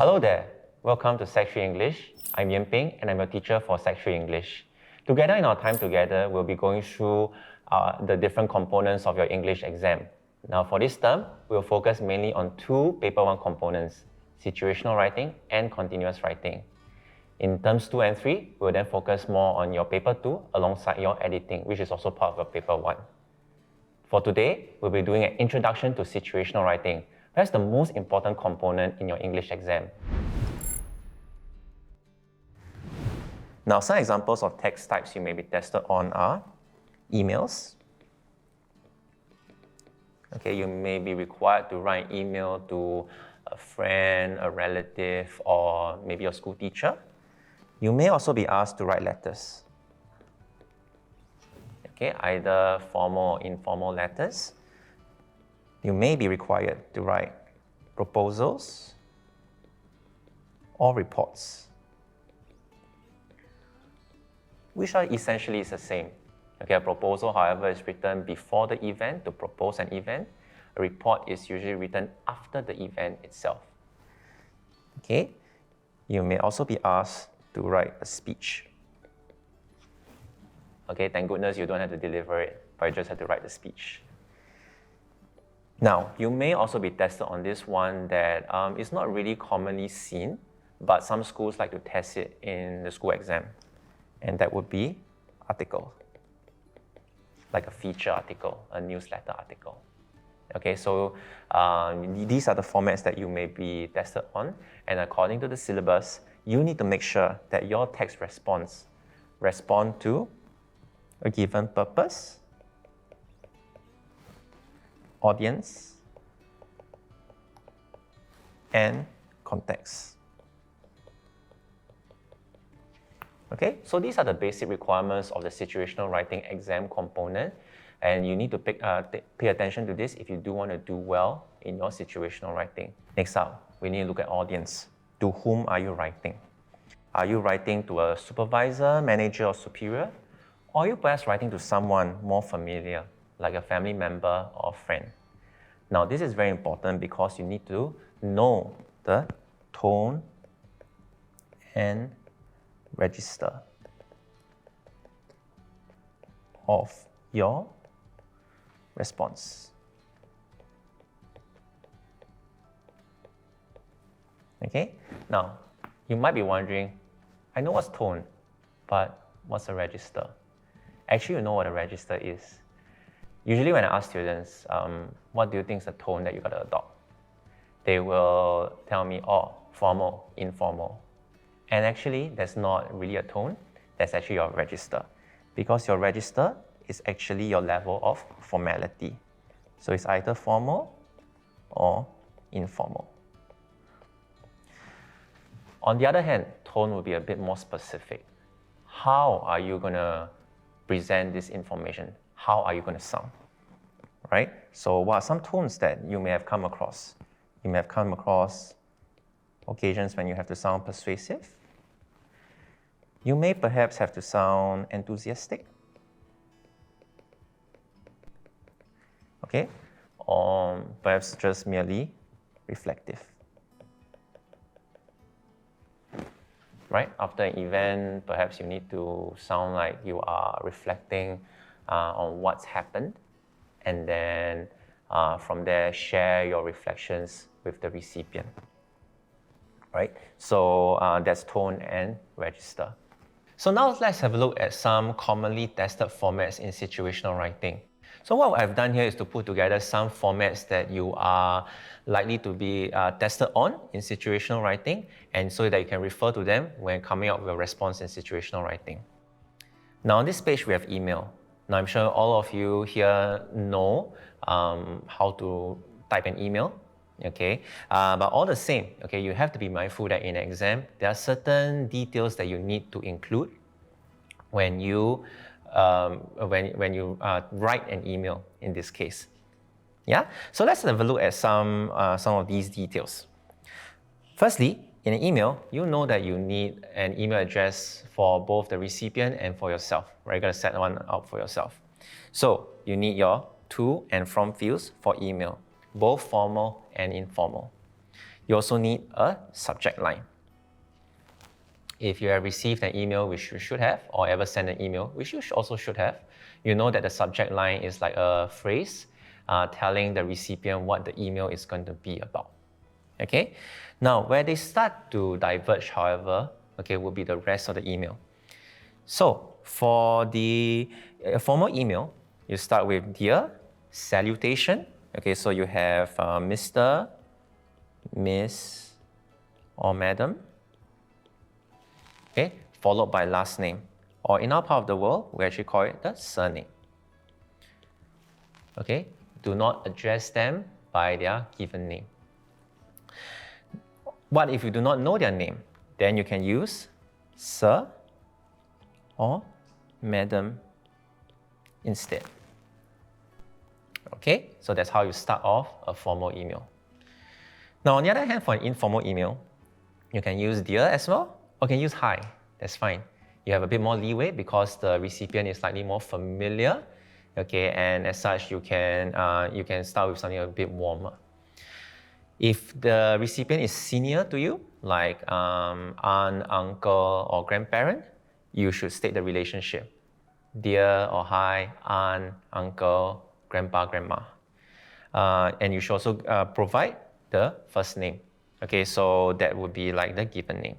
Hello there, welcome to Sec 3 English. I'm Yen Ping and I'm your teacher for Sec 3 English. Together in our time together, we'll be going through the different components of your English exam. Now for this term, we'll focus mainly on two Paper 1 components, situational writing and continuous writing. In terms 2 and 3, we'll then focus more on your Paper 2 alongside your editing, which is also part of your Paper 1. For today, we'll be doing an introduction to situational writing. That's the most important component in your English exam. Now, some examples of text types you may be tested on are emails. Okay, you may be required to write email to a friend, a relative, or maybe your school teacher. You may also be asked to write letters. Okay, either formal or informal letters. You may be required to write proposals or reports, which are essentially the same. Okay, a proposal, however, is written before the event to propose an event. A report is usually written after the event itself. Okay, you may also be asked to write a speech. Okay, thank goodness you don't have to deliver it, but you just have to write the speech. Now, you may also be tested on this one that is not really commonly seen, but some schools like to test it in the school exam, and that would be article, like a feature article, a newsletter article. Okay, so these are the formats that you may be tested on, and according to the syllabus, you need to make sure that your text responds to a given purpose, audience, and context. Okay, so these are the basic requirements of the situational writing exam component, and you need to pay attention to this if you do want to do well in your situational writing. Next up, we need to look at audience. To whom are you writing? Are you writing to a supervisor, manager, or superior? Or are you perhaps writing to someone more familiar, like a family member or friend? Now, this is very important because you need to know the tone and register of your response. Okay? Now, you might be wondering, I know what's tone, but what's a register? Actually, you know what a register is. Usually when I ask students, what do you think is the tone that you got to adopt? They will tell me, oh, formal, informal. And actually, that's not really a tone, that's actually your register. Because your register is actually your level of formality. So it's either formal or informal. On the other hand, tone will be a bit more specific. How are you going to present this information? How are you going to sound? Right? So what are some tones that you may have come across? You may have come across occasions when you have to sound persuasive. You may perhaps have to sound enthusiastic. Okay? Or perhaps just merely reflective. Right? After an event, perhaps you need to sound like you are reflecting on what's happened, and then from there share your reflections with the recipient. Right? So that's tone and register. So now let's have a look at some commonly tested formats in situational writing. So what I've done here is to put together some formats that you are likely to be tested on in situational writing, and so that you can refer to them when coming up with a response in situational writing. Now on this page we have email. Now I'm sure all of you here know how to type an email, okay? But all the same, okay, you have to be mindful that in an exam, there are certain details that you need to include when you write an email in this case. Yeah? So let's have a look at some of these details. Firstly, in an email, you know that you need an email address for both the recipient and for yourself, right? You're going to set one up for yourself. So you need your to and from fields for email, both formal and informal. you also need a subject line. If you have received an email, which you should have, or ever sent an email, which you also should have, you know that the subject line is like a phrase telling the recipient what the email is going to be about. Okay? Now, where they start to diverge, however, okay, will be the rest of the email. So, for the formal email, you start with dear, salutation. Okay, so you have Mr., Miss, or Madam. Okay, followed by last name. Or in our part of the world, we actually call it the surname. Okay, do not address them by their given name. What if you do not know their name? Then you can use Sir or Madam instead. Okay, so that's how you start off a formal email. Now, on the other hand, for an informal email, you can use dear as well, or you can use hi. That's fine. You have a bit more leeway because the recipient is slightly more familiar. Okay, and as such, you can start with something a bit warmer. If the recipient is senior to you, like aunt, uncle, or grandparent, you should state the relationship. Dear or hi, aunt, uncle, grandpa, grandma. And you should also provide the first name. Okay, so that would be like the given name.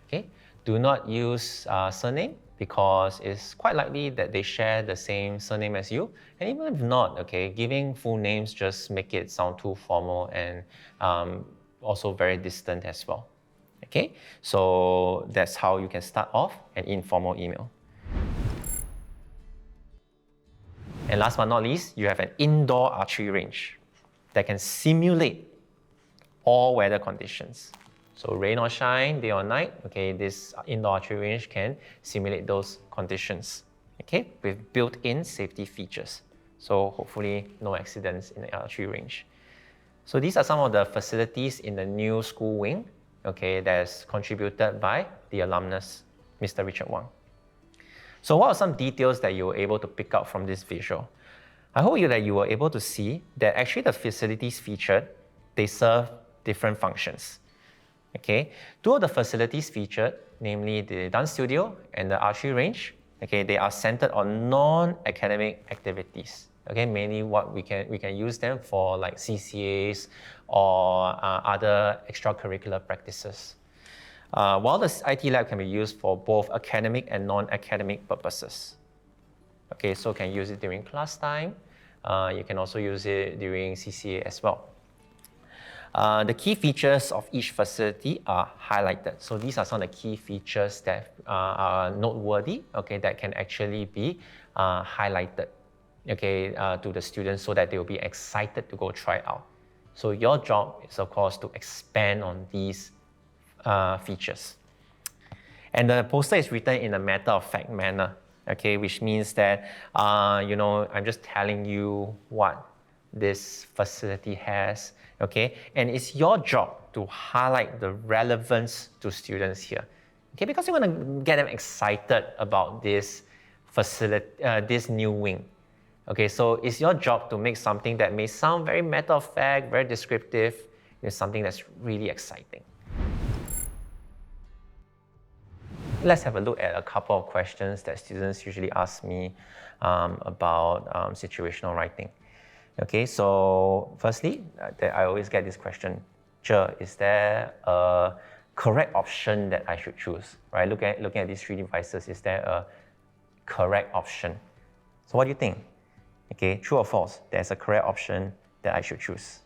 Okay, do not use surname because it's quite likely that they share the same surname as you. And even if not, okay, giving full names just make it sound too formal and also very distant as well. Okay, so that's how you can start off an informal email. And last but not least, you have an indoor archery range that can simulate all weather conditions. So rain or shine, day or night, okay, this indoor archery range can simulate those conditions, okay, with built-in safety features. So hopefully no accidents in the archery range. So these are some of the facilities in the new school wing, okay, that's contributed by the alumnus, Mr. Richard Wang. So what are some details that you were able to pick up from this visual? I hope that you were able to see that actually the facilities featured, they serve different functions. Okay, two of the facilities featured, namely the dance studio and the archery range, okay, they are centered on non-academic activities. Okay, mainly what we can use them for like CCAs or other extracurricular practices. While the IT lab can be used for both academic and non-academic purposes. Okay, so you can use it during class time. You can also use it during CCA as well. The key features of each facility are highlighted. So these are some of the key features that are noteworthy, okay, that can actually be highlighted, okay, to the students so that they will be excited to go try out. So your job is, of course, to expand on these features. And the poster is written in a matter-of-fact manner, okay, which means that, I'm just telling you what this facility has, okay, and it's your job to highlight the relevance to students here, okay, because you want to get them excited about this facility, this new wing, okay, so it's your job to make something that may sound very matter-of-fact, very descriptive, it's something that's really exciting. Let's have a look at a couple of questions that students usually ask me about situational writing. Okay, so firstly, I always get this question, is there a correct option that I should choose? Right? Looking at these three devices, is there a correct option? So what do you think? Okay, true or false? There's a correct option that I should choose.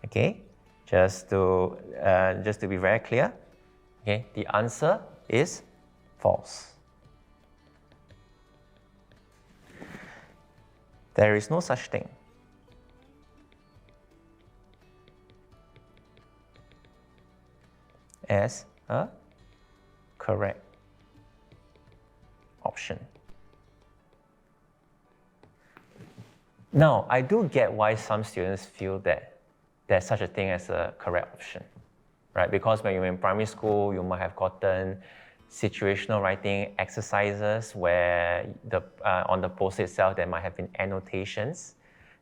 Okay, just to be very clear, okay, the answer is false. There is no such thing as a correct option. Now, I do get why some students feel that there's such a thing as a correct option, right? Because when you're in primary school, you might have gotten situational writing exercises where on the poster itself there might have been annotations,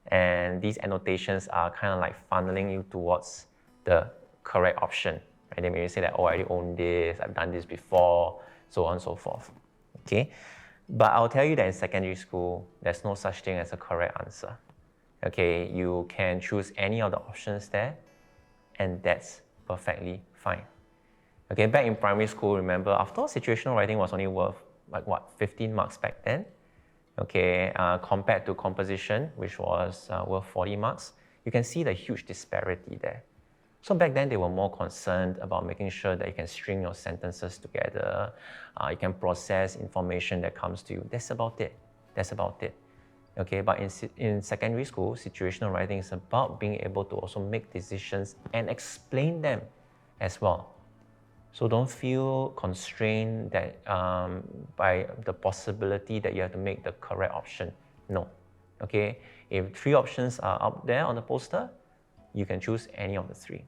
And these annotations are kind of like funneling you towards the correct option. Right? They may say that, oh, I already own this, I've done this before, so on and so forth. Okay? But I'll tell you that in secondary school, there's no such thing as a correct answer. Okay, you can choose any of the options there, and that's perfectly fine. Okay, back in primary school, remember, after all, situational writing was only worth like what, 15 marks back then? Okay, compared to composition, which was worth 40 marks, you can see the huge disparity there. So back then, they were more concerned about making sure that you can string your sentences together, you can process information that comes to you. That's about it. That's about it. Okay, but in secondary school, situational writing is about being able to also make decisions and explain them as well. So don't feel constrained that by the possibility that you have to make the correct option. No. Okay, if 3 options are up there on the poster, you can choose any of the 3.